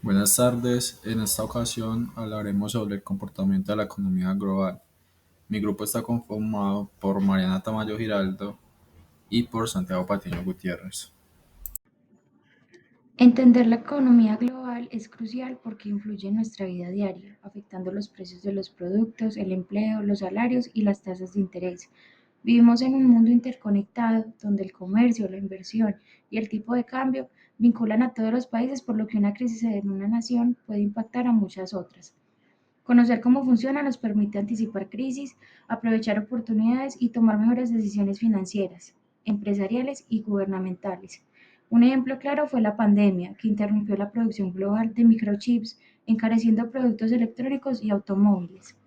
Buenas tardes, en esta ocasión hablaremos sobre el comportamiento de la economía global. Mi grupo está conformado por Mariana Tamayo Giraldo y por Santiago Patiño Gutiérrez. Entender la economía global es crucial porque influye en nuestra vida diaria, afectando los precios de los productos, el empleo, los salarios y las tasas de interés. Vivimos en un mundo interconectado donde el comercio, la inversión y el tipo de cambio vinculan a todos los países, por lo que una crisis en una nación puede impactar a muchas otras. Conocer cómo funciona nos permite anticipar crisis, aprovechar oportunidades y tomar mejores decisiones financieras, empresariales y gubernamentales. Un ejemplo claro fue la pandemia, que interrumpió la producción global de microchips, encareciendo productos electrónicos y automóviles.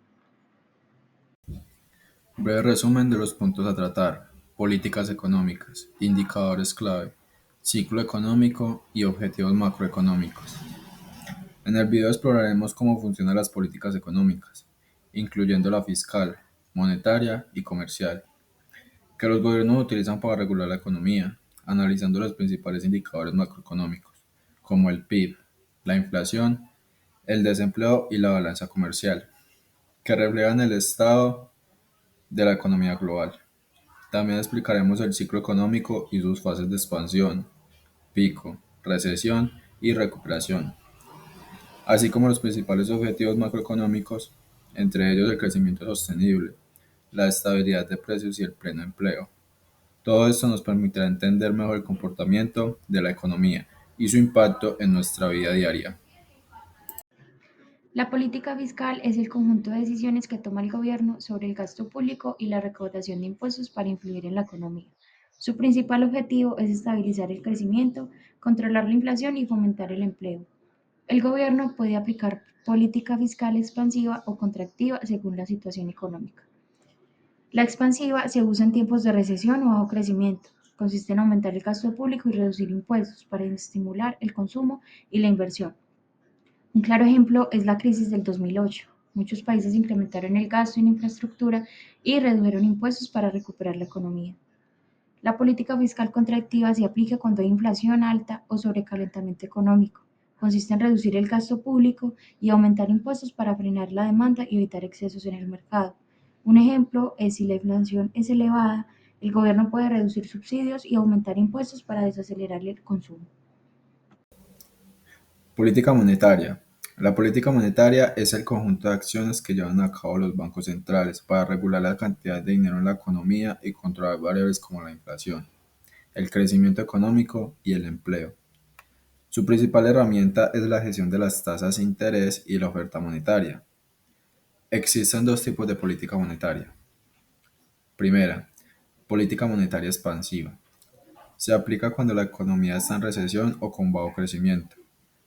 Breve resumen de los puntos a tratar: políticas económicas, indicadores clave, ciclo económico y objetivos macroeconómicos. En el video exploraremos cómo funcionan las políticas económicas, incluyendo la fiscal, monetaria y comercial, que los gobiernos utilizan para regular la economía, analizando los principales indicadores macroeconómicos, como el PIB, la inflación, el desempleo y la balanza comercial, que reflejan el estado de la economía global. También explicaremos el ciclo económico y sus fases de expansión, pico, recesión y recuperación, así como los principales objetivos macroeconómicos, entre ellos el crecimiento sostenible, la estabilidad de precios y el pleno empleo. Todo esto nos permitirá entender mejor el comportamiento de la economía y su impacto en nuestra vida diaria. La política fiscal es el conjunto de decisiones que toma el gobierno sobre el gasto público y la recaudación de impuestos para influir en la economía. Su principal objetivo es estabilizar el crecimiento, controlar la inflación y fomentar el empleo. El gobierno puede aplicar política fiscal expansiva o contractiva según la situación económica. La expansiva se usa en tiempos de recesión o bajo crecimiento. Consiste en aumentar el gasto público y reducir impuestos para estimular el consumo y la inversión. Un claro ejemplo es la crisis del 2008. Muchos países incrementaron el gasto en infraestructura y redujeron impuestos para recuperar la economía. La política fiscal contractiva se aplica cuando hay inflación alta o sobrecalentamiento económico. Consiste en reducir el gasto público y aumentar impuestos para frenar la demanda y evitar excesos en el mercado. Un ejemplo es si la inflación es elevada, el gobierno puede reducir subsidios y aumentar impuestos para desacelerar el consumo. Política monetaria. La política monetaria es el conjunto de acciones que llevan a cabo los bancos centrales para regular la cantidad de dinero en la economía y controlar variables como la inflación, el crecimiento económico y el empleo. Su principal herramienta es la gestión de las tasas de interés y la oferta monetaria. Existen dos tipos de política monetaria. Primera, política monetaria expansiva. Se aplica cuando la economía está en recesión o con bajo crecimiento.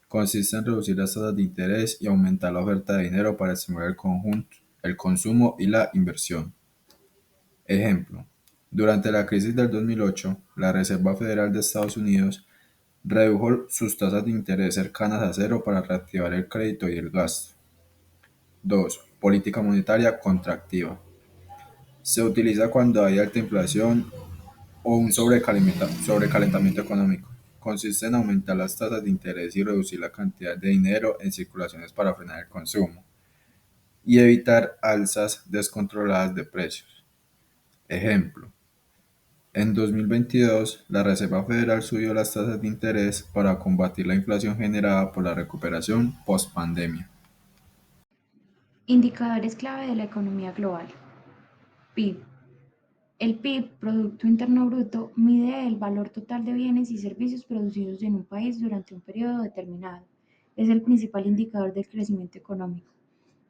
Consiste en reducir las tasas de interés y aumentar la oferta de dinero para estimular el consumo y la inversión. Ejemplo, durante la crisis del 2008, la Reserva Federal de Estados Unidos redujo sus tasas de interés cercanas a cero para reactivar el crédito y el gasto. 2. Política monetaria contractiva. Se utiliza cuando hay alta inflación o un sobrecalentamiento económico. Consiste en aumentar las tasas de interés y reducir la cantidad de dinero en circulaciones para frenar el consumo y evitar alzas descontroladas de precios. Ejemplo, en 2022 la Reserva Federal subió las tasas de interés para combatir la inflación generada por la recuperación post-pandemia. Indicadores clave de la economía global. PIB. El PIB, Producto Interno Bruto, mide el valor total de bienes y servicios producidos en un país durante un periodo determinado. Es el principal indicador del crecimiento económico.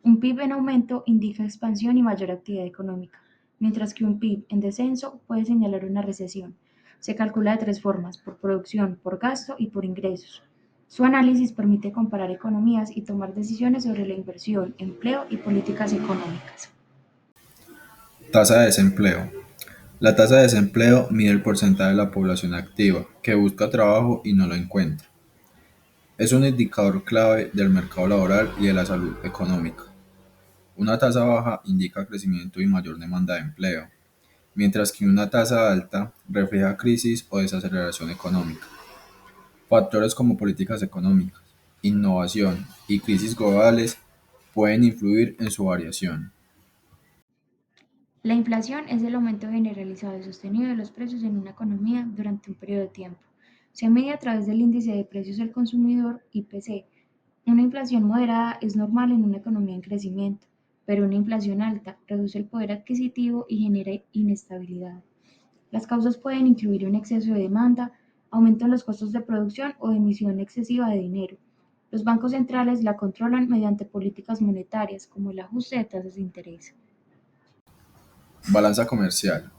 Un PIB en aumento indica expansión y mayor actividad económica, mientras que un PIB en descenso puede señalar una recesión. Se calcula de tres formas: por producción, por gasto y por ingresos. Su análisis permite comparar economías y tomar decisiones sobre la inversión, empleo y políticas económicas. Tasa de desempleo. La tasa de desempleo mide el porcentaje de la población activa que busca trabajo y no lo encuentra. Es un indicador clave del mercado laboral y de la salud económica. Una tasa baja indica crecimiento y mayor demanda de empleo, mientras que una tasa alta refleja crisis o desaceleración económica. Factores como políticas económicas, innovación y crisis globales pueden influir en su variación. La inflación es el aumento generalizado y sostenido de los precios en una economía durante un periodo de tiempo. Se mide a través del índice de precios al consumidor (IPC). Una inflación moderada es normal en una economía en crecimiento, pero una inflación alta reduce el poder adquisitivo y genera inestabilidad. Las causas pueden incluir un exceso de demanda, aumento en los costos de producción o emisión excesiva de dinero. Los bancos centrales la controlan mediante políticas monetarias, como el ajuste de tasas de interés. Balanza comercial.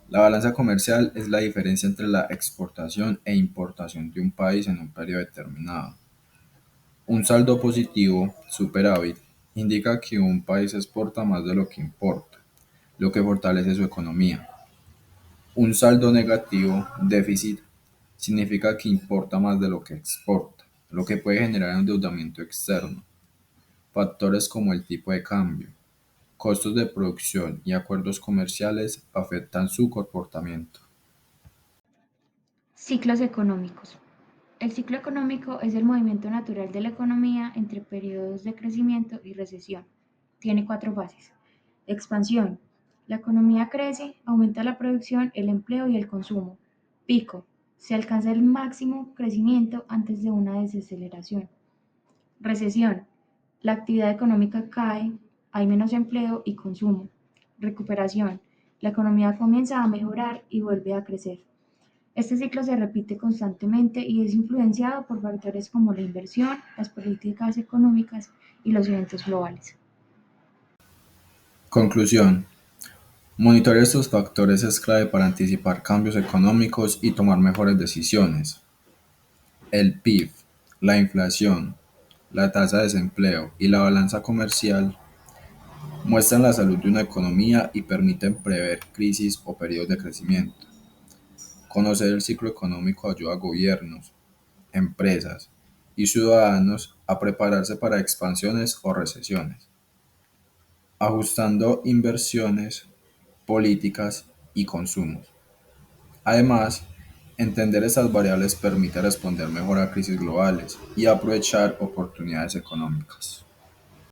La balanza comercial es la diferencia entre la exportación e importación de un país en un periodo determinado. Un saldo positivo, superávit, indica que un país exporta más de lo que importa, lo que fortalece su economía. Un saldo negativo, déficit, significa que importa más de lo que exporta, lo que puede generar endeudamiento externo. Factores como el tipo de cambio, costos de producción y acuerdos comerciales afectan su comportamiento. Ciclos económicos. El ciclo económico es el movimiento natural de la economía entre periodos de crecimiento y recesión. Tiene cuatro fases. Expansión. La economía crece, aumenta la producción, el empleo y el consumo. Pico. Se alcanza el máximo crecimiento antes de una desaceleración. Recesión. La actividad económica cae, hay menos empleo y consumo. Recuperación. La economía comienza a mejorar y vuelve a crecer. Este ciclo se repite constantemente y es influenciado por factores como la inversión, las políticas económicas y los eventos globales. Conclusión. Monitorear estos factores es clave para anticipar cambios económicos y tomar mejores decisiones. El PIB, la inflación, la tasa de desempleo y la balanza comercial muestran la salud de una economía y permiten prever crisis o periodos de crecimiento. Conocer el ciclo económico ayuda a gobiernos, empresas y ciudadanos a prepararse para expansiones o recesiones, ajustando inversiones, políticas y consumos. Además, entender estas variables permite responder mejor a crisis globales y aprovechar oportunidades económicas.